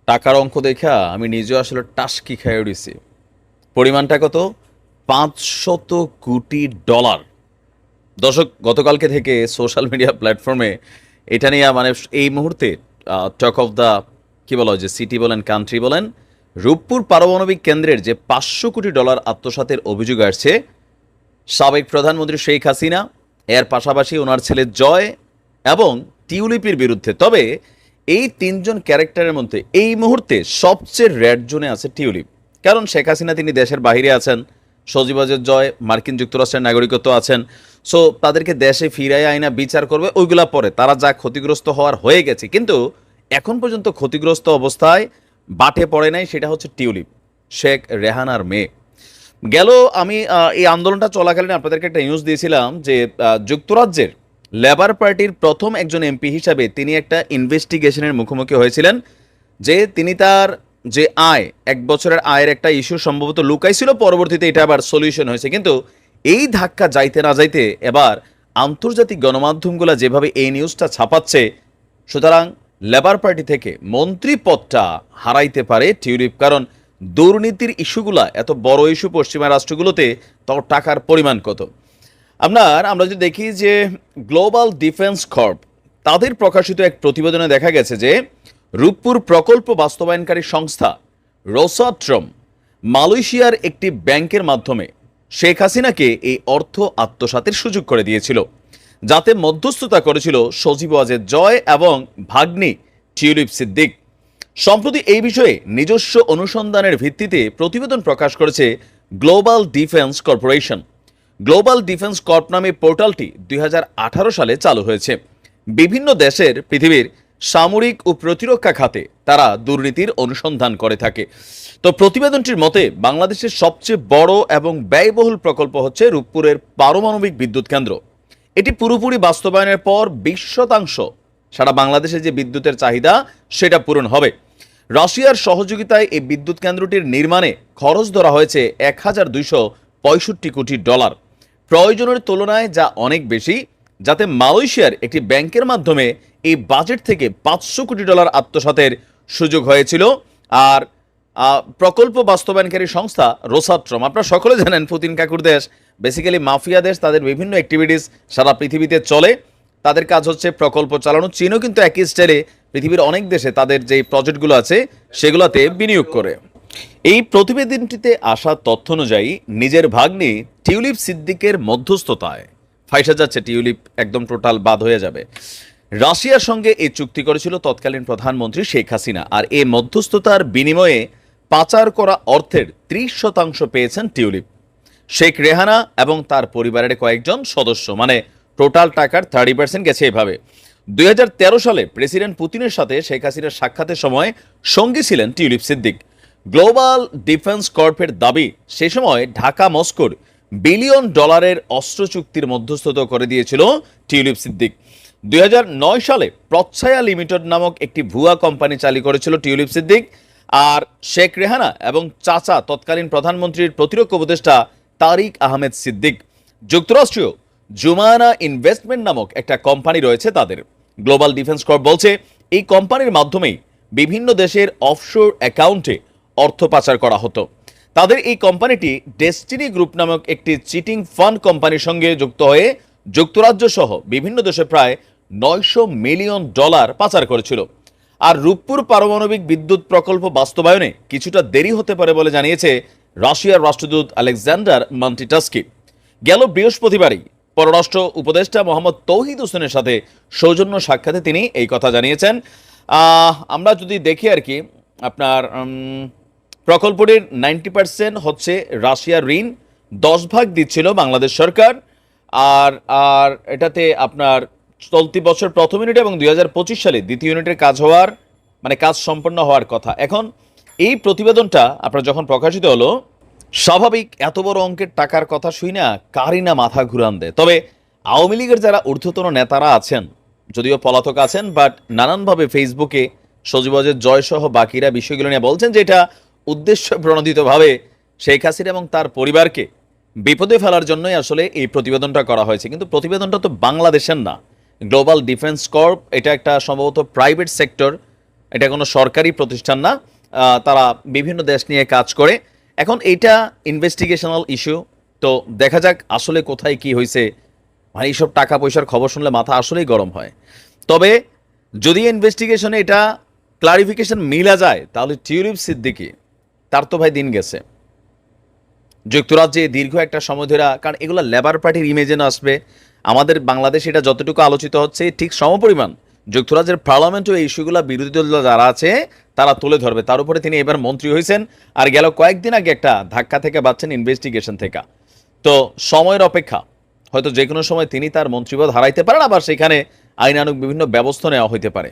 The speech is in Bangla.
টাকার অঙ্ক দেখা আমি নিজেও আসলে টাসকি খেয়ে উঠেছি। পরিমাণটা কত? 500 কোটি ডলার। দর্শক, গতকালকে থেকে সোশ্যাল মিডিয়া প্ল্যাটফর্মে এটা নিয়ে মানে এই মুহূর্তে টক অফ দ্য কি বলা হয়, যে সিটি বলেন কান্ট্রি বলেন, রূপপুর পারমাণবিক কেন্দ্রের যে 500 কোটি ডলার আত্মসাতের অভিযোগ আসছে সাবেক প্রধানমন্ত্রী শেখ হাসিনা, এর পাশাপাশি ওনার ছেলে জয় এবং টিউলিপির বিরুদ্ধে। তবে এই তিনজন ক্যারেক্টারের মধ্যে এই মুহূর্তে সবচেয়ে রেড জোনে আছে টিউলিপ। কারণ শেখ হাসিনা তিনি দেশের বাইরে আছেন, সজীবাজের জয় মার্কিন যুক্তরাষ্ট্রের নাগরিকত্ব আছেন। সো তাদেরকে দেশে ফিরাই আইনা বিচার করবে, ওইগুলা পরে তারা যা ক্ষতিগ্রস্ত হওয়ার হয়ে গেছে। কিন্তু এখন পর্যন্ত ক্ষতিগ্রস্ত অবস্থায় বাটে পড়ে নাই, সেটা হচ্ছে টিউলিপ, শেখ রেহানার মেয়ে। গেল আমি এই আন্দোলনটা চলাকালীন আপনাদেরকে একটা নিউজ দিয়েছিলাম যে যুক্তরাজ্যের লেবার পার্টির প্রথম একজন এমপি হিসাবে তিনি একটা ইনভেস্টিগেশনের মুখোমুখি হয়েছিলেন, যে তিনি তার যে আয়, 1 বছরের আয়ের একটা ইস্যু সম্ভবত লুকাইছিল, পরবর্তীতে এটা আবার সলিউশন হয়েছে। কিন্তু এই ধাক্কা যাইতে না যাইতে এবার আন্তর্জাতিক গণমাধ্যমগুলো যেভাবে এই নিউজটা ছাপাচ্ছে, সুতরাং লেবার পার্টি থেকে মন্ত্রী পদটা হারাইতে পারে টিউলিপ। কারণ দুর্নীতির ইস্যুগুলা এত বড় ইস্যু পশ্চিমা রাষ্ট্রগুলোতে, তো টাকার পরিমাণ কত। আমরা যদি দেখি যে গ্লোবাল ডিফেন্স কর্প তাদের প্রকাশিত এক প্রতিবেদনে দেখা গেছে যে রূপপুর প্রকল্প বাস্তবায়নকারী সংস্থা রোসাট্রম মালয়েশিয়ার একটি ব্যাংকের মাধ্যমে শেখ হাসিনাকে এই অর্থ আত্মসাতের সুযোগ করে দিয়েছিল, যাতে মধ্যস্থতা করেছিল সজীব ওয়াজেদ জয় এবং ভাগ্নি টিউলিপ সিদ্দিক। সম্প্রতি এই বিষয়ে নিজস্ব অনুসন্ধানের ভিত্তিতে প্রতিবেদন প্রকাশ করেছে global defence corporation. Global defence corp নামে পোর্টালটি 2018 সালে চালু হয়েছে। বিভিন্ন দেশের পৃথিবীর সামরিক ও প্রতিরক্ষা খাতে তারা দুর্নীতির অনুসন্ধান করে থাকে। তো প্রতিবেদনটির মতে বাংলাদেশের সবচেয়ে বড় এবং ব্যয়বহুল প্রকল্প হচ্ছে রূপপুরের পারমাণবিক বিদ্যুৎ কেন্দ্র। এটি পুরোপুরি বাস্তবায়নের পর 20% সারা বাংলাদেশে যে বিদ্যুতের চাহিদা সেটা পূরণ হবে। রাশিয়ার সহযোগিতায় এই বিদ্যুৎ কেন্দ্রটির নির্মাণে খরচ ধরা হয়েছে 1265 কোটি ডলার। প্রয়োজনের তুলনায় যা অনেক বেশি, যাতে মালয়েশিয়ার একটি ব্যাংকের মাধ্যমে এই বাজেট থেকে 500 কোটি ডলার আত্মসাতের সুযোগ হয়েছিল। আর প্রকল্প বাস্তবায়নকারী সংস্থা রোসাট্রম, আপনারা সকলে জানেন পুতিন কাকুর দেশ, বেসিক্যালি মাফিয়া দেশ, তাদের বিভিন্ন অ্যাক্টিভিটিস সারা পৃথিবীতে চলে। তাদের কাজ হচ্ছে প্রকল্প চালানো। চীনও কিন্তু একই স্টাইলে পৃথিবীর অনেক দেশে তাদের যে প্রজেক্টগুলো আছে সেগুলোতে বিনিয়োগ করে। এই প্রতিবেদনটিতে আসা তথ্য অনুযায়ী নিজের ভাগ্নি টিউলিপ সিদ্দিকের মধ্যস্থতায় ফাইসা যাচ্ছে টিউলিপ, একদম টোটাল বাদ হয়ে যাবে। রাশিয়ার সঙ্গে এই চুক্তি করেছিল তৎকালীন প্রধানমন্ত্রী শেখ হাসিনা, আর এই মধ্যস্থতার বিনিময়ে পাচার করা অর্থের 30% পেয়েছেন টিউলিপ, শেখ রেহানা এবং তার পরিবারের কয়েকজন সদস্য। মানে টোটাল টাকার 30% গেছে এভাবে। 2013 সালে প্রেসিডেন্ট পুতিনের সাথে শেখ হাসিনার সাক্ষাতের সময় সঙ্গী ছিলেন টিউলিপ সিদ্দিক। গ্লোবাল ডিফেন্স কর্পের দাবি, সে সময় ঢাকা মস্কোর বিলিয়ন ডলারের অস্ত্র চুক্তির মধ্যস্থতা করে দিয়েছিল টিউলিপ সিদ্দিক। 2009 সালে প্রচ্ছায়া লিমিটেড নামক একটি ভুয়া কোম্পানি চালু করেছিল টিউলিপ সিদ্দিক। আর শেখ রেহানা এবং চাচা তৎকালীন প্রধানমন্ত্রীর প্রতিরক্ষা উপদেষ্টা তারিক আহমেদ সিদ্দিক। যুক্তরাষ্ট্রীয় জুমানা ইনভেস্টমেন্ট নামক একটা কোম্পানি রয়েছে তাদের। গ্লোবাল ডিফেন্স কর্প বলছে এই কোম্পানির মাধ্যমেই বিভিন্ন দেশের অফশোর অ্যাকাউন্টে অর্থ পাচার করা হতো। তাদের এই কোম্পানিটি ডেস্টিনি গ্রুপ নামক একটি চিটিং ফান্ড কোম্পানির সঙ্গে যুক্ত হয়ে যুক্তরাজ্য সহ বিভিন্ন দেশে প্রায় 900 মিলিয়ন ডলার পাচার করেছিল। আর রূপপুর পারমাণবিক বিদ্যুৎ প্রকল্প বাস্তবায়নে কিছুটা দেরি হতে পারে বলে জানিয়েছে রাশিয়ার রাষ্ট্রদূত আলেকজান্ডার মান্টিটাস্কি। গেল বৃহস্পতিবারই পররাষ্ট্র উপদেষ্টা মোহাম্মদ তৌহিদ হোসেনের সাথে সৌজন্য সাক্ষাতে তিনি এই কথা জানিয়েছেন। আমরা যদি দেখি আর কি, আপনার প্রকল্পটির 90% হচ্ছে রাশিয়ার ঋণ, 10 ভাগ দিচ্ছিল বাংলাদেশ সরকার। আর আর এটাতে আপনার চলতি বছর প্রথম ইউনিট এবং 2025 সালে দ্বিতীয় ইউনিটের কাজ সম্পন্ন হওয়ার কথা। এখন এই প্রতিবেদনটা আপনার যখন প্রকাশিত হলো, স্বাভাবিক এত বড় অঙ্কের টাকার কথা শুই না কারই না মাথা ঘুরান দেয়। তবে আওয়ামী লীগের যারা ঊর্ধ্বতন নেতারা আছেন, যদিও পলাতক আছেন, বাট নানানভাবে ফেসবুকে সজীবজের জয় সহ বাকিরা বিষয়গুলো নিয়ে বলছেন যে এটা উদ্দেশ্য প্রণোদিতভাবে শেখ হাসিনা এবং তার পরিবারকে বিপদে ফেলার জন্যই আসলে এই প্রতিবেদনটা করা হয়েছে। কিন্তু প্রতিবেদনটা তো বাংলাদেশের না, গ্লোবাল ডিফেন্স কর্প, এটা একটা সম্ভবত প্রাইভেট সেক্টর, এটা কোনো সরকারি প্রতিষ্ঠান না, তারা বিভিন্ন দেশ নিয়ে কাজ করে। এখন এইটা ইনভেস্টিগেশনাল ইস্যু, তো দেখা যাক আসলে কোথায় কি হয়েছে। মানে এইসব টাকা পয়সার খবর শুনলে মাথা আসলেই গরম হয়। তবে যদি ইনভেস্টিগেশনে এটা ক্লারিফিকেশন মিলা যায়, তাহলে টিউলিপ সিদ্দিকী তার তো ভাই দিন গেছে। যুক্তরাজ্যে দীর্ঘ একটা সময় ধরে, কারণ এগুলো লেবার পার্টির ইমেজে না আসবে, আমাদের বাংলাদেশে এটা যতটুকু আলোচিত হচ্ছে ঠিক সমপরিমাণ যুক্তরাজ্যের পার্লামেন্টও এই ইস্যুগুলো বিরোধী দল যারা আছে তারা তুলে ধরবে। তার উপরে তিনি এবার মন্ত্রী হয়েছেন, আর গেল কয়েকদিন আগে একটা ধাক্কা থেকে বাঁচছেন ইনভেস্টিগেশন থেকে। তো সময়ের অপেক্ষা, হয়তো যে কোনো সময় তিনি তার মন্ত্রীপদ হারাইতে পারেন, আবার সেখানে আইনানুগ বিভিন্ন ব্যবস্থা নেওয়া হইতে পারে।